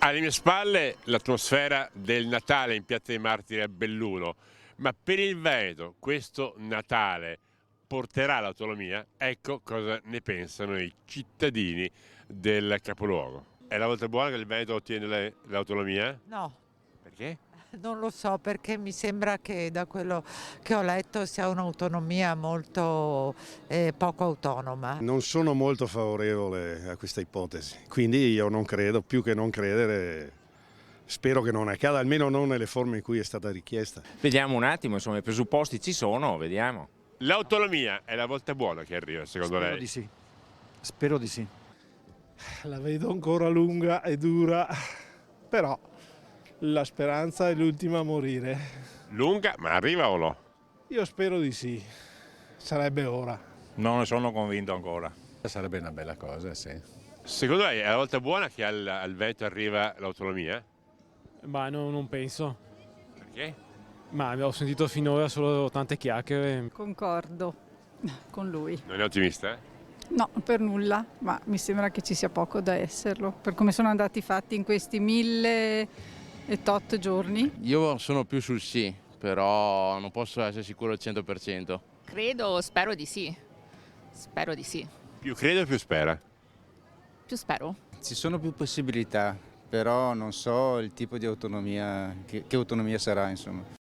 Alle mie spalle l'atmosfera del Natale in Piazza dei Martiri a Belluno, ma per il Veneto questo Natale porterà l'autonomia? Ecco cosa ne pensano i cittadini del capoluogo. È la volta buona che il Veneto ottiene l'autonomia? No, Perché? non lo so perché mi sembra che da quello che ho letto sia un'autonomia molto poco autonoma. Non sono molto favorevole a questa ipotesi, quindi io non credo, più che non credere, spero che non accada, almeno non nelle forme in cui è stata richiesta. Vediamo un attimo, insomma, i presupposti ci sono, vediamo. L'autonomia è la volta buona che arriva, secondo Spero lei? di sì. Spero di sì. La vedo ancora lunga e dura, però la speranza è l'ultima a morire. Lunga, ma arriva o no? Io spero di sì, sarebbe ora. Non ne sono convinto ancora. Sarebbe una bella cosa, sì. Secondo lei è la volta buona che al Veneto arriva l'autonomia? Ma non penso. Perché? Ma ho sentito finora solo tante chiacchiere. Concordo con lui. Non è ottimista? No, per nulla, ma mi sembra che ci sia poco da esserlo, per come sono andati i fatti in questi 1008 giorni. Io sono più sul sì, però non posso essere sicuro al 100%. Spero di sì. Spero di sì. Più crede o più spera? Più spero. Ci sono più possibilità, però non so il tipo di autonomia, che autonomia sarà, insomma.